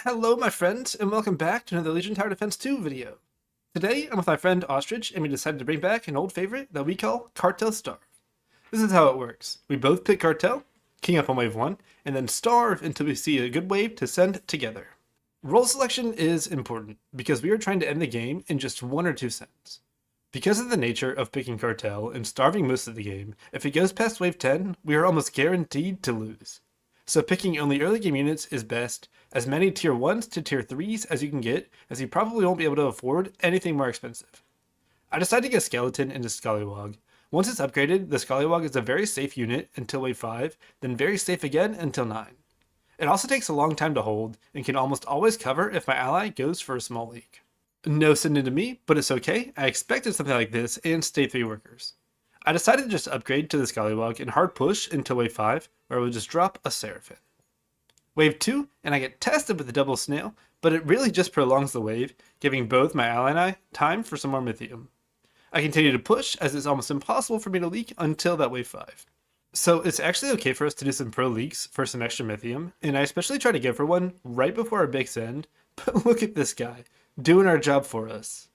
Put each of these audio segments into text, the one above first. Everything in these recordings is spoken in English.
Hello my friends, and welcome back to another Legion Tower Defense 2 video. Today, I'm with my friend Ostrich, and we decided to bring back an old favorite that we call Cartel Starve. This is how it works. We both pick Cartel, king up on wave 1, and then starve until we see a good wave to send together. Role selection is important, because we are trying to end the game in just 1 or 2 sends. Because of the nature of picking Cartel and starving most of the game, if it goes past wave 10, we are almost guaranteed to lose. So picking only early game units is best, as many tier 1s to tier 3s as you can get, as you probably won't be able to afford anything more expensive. I decided to get Skeleton into Scallywog. Once it's upgraded, the Scallywog is a very safe unit until wave 5, then very safe again until 9. It also takes a long time to hold, and can almost always cover if my ally goes for a small leak. No send into me, but it's okay, I expected something like this and stay 3 workers. I decided to just upgrade to the Scallywog and hard push until wave 5, where I would just drop a Seraphim. Wave 2, and I get tested with the double snail, but it really just prolongs the wave, giving both my ally and I time for some more Mythium. I continue to push, as it's almost impossible for me to leak until that wave 5. So it's actually okay for us to do some pro leaks for some extra Mythium, and I especially try to go for one right before our big send, but look at this guy, doing our job for us.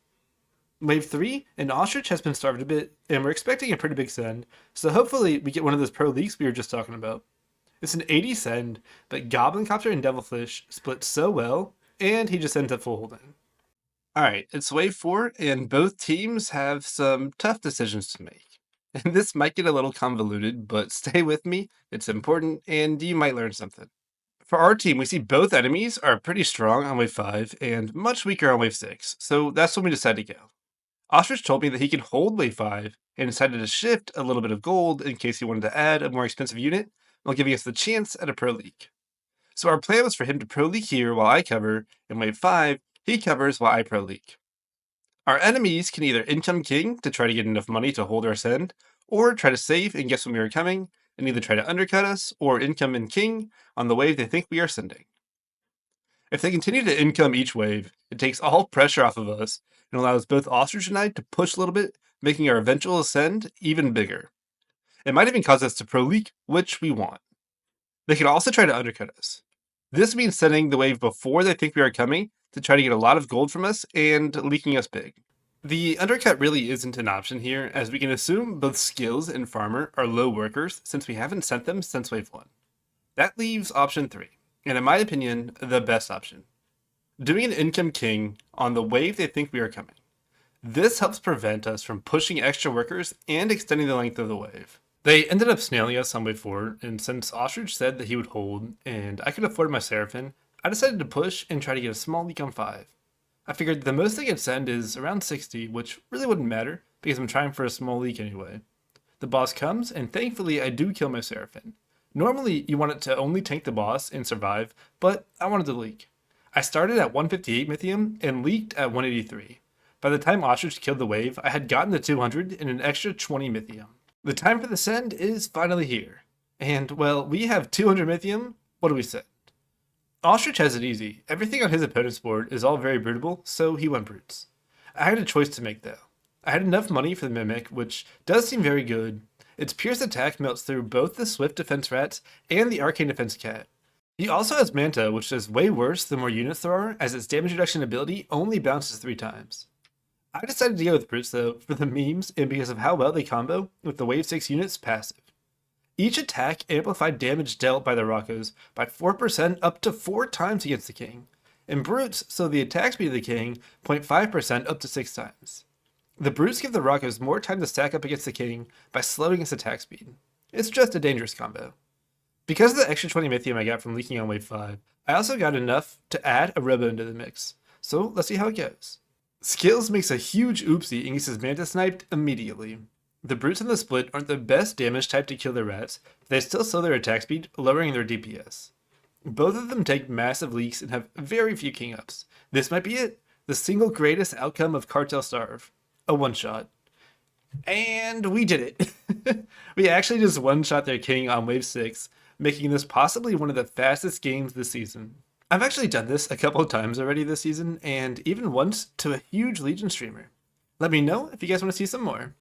Wave 3, and Ostrich has been starved a bit, and we're expecting a pretty big send, so hopefully we get one of those pro leaks we were just talking about. It's an 80 send, but Goblin Copter and Devilfish split so well, and he just ends up full holding. Alright, it's wave 4, and both teams have some tough decisions to make. And this might get a little convoluted, but stay with me, it's important, and you might learn something. For our team, we see both enemies are pretty strong on wave 5, and much weaker on wave 6, so that's when we decided to go. Ostrich told me that he could hold wave 5 and decided to shift a little bit of gold in case he wanted to add a more expensive unit while giving us the chance at a pro leak. So our plan was for him to pro leak here while I cover, and wave 5 he covers while I pro leak. Our enemies can either income king to try to get enough money to hold our send, or try to save and guess when we are coming, and either try to undercut us or income in king on the wave they think we are sending. If they continue to income each wave, it takes all pressure off of us and allows both Ostrich and I to push a little bit, making our eventual ascend even bigger. It might even cause us to pro leak, which we want. They can also try to undercut us. This means sending the wave before they think we are coming to try to get a lot of gold from us and leaking us big. The undercut really isn't an option here, as we can assume both Skills and Farmer are low workers since we haven't sent them since wave 1. That leaves option 3. And in my opinion, the best option. Doing an income king on the wave they think we are coming. This helps prevent us from pushing extra workers and extending the length of the wave. They ended up snailing us on wave 4, and since Ostrich said that he would hold, and I could afford my Seraphim, I decided to push and try to get a small leak on 5. I figured the most they could send is around 60, which really wouldn't matter, because I'm trying for a small leak anyway. The boss comes, and thankfully I do kill my Seraphim. Normally, you want it to only tank the boss and survive, but I wanted to leak. I started at 158 Mythium and leaked at 183. By the time Ostrich killed the wave, I had gotten to 200 and an extra 20 Mythium. The time for the send is finally here. And, well, we have 200 Mythium. What do we send? Ostrich has it easy. Everything on his opponent's board is all very broodable, so he went brutes. I had a choice to make though. I had enough money for the Mimic, which does seem very good. Its Pierce attack melts through both the Swift Defense Rats and the Arcane Defense Cat. He also has Manta, which does way worse the more units there are, as its damage reduction ability only bounces 3 times. I decided to go with Brutes though, for the memes and because of how well they combo with the wave 6 units passive. Each attack amplified damage dealt by the Rockos by 4% up to 4 times against the King, and Brutes so the attack speed of the King 0.5% up to 6 times. The Brutes give the Rockos more time to stack up against the King by slowing its attack speed. It's just a dangerous combo. Because of the extra 20 Mythium I got from leaking on wave 5, I also got enough to add a Robo into the mix, so let's see how it goes. Skills makes a huge oopsie and gets his Manta sniped immediately. The Brutes in the split aren't the best damage type to kill their rats, but they still slow their attack speed, lowering their DPS. Both of them take massive leaks and have very few king ups. This might be it, the single greatest outcome of Cartel Starve. A one-shot. And we did it. We actually just one-shot their king on wave 6, making this possibly one of the fastest games this season. I've actually done this a couple of times already this season, and even once to a huge Legion streamer. Let me know if you guys want to see some more.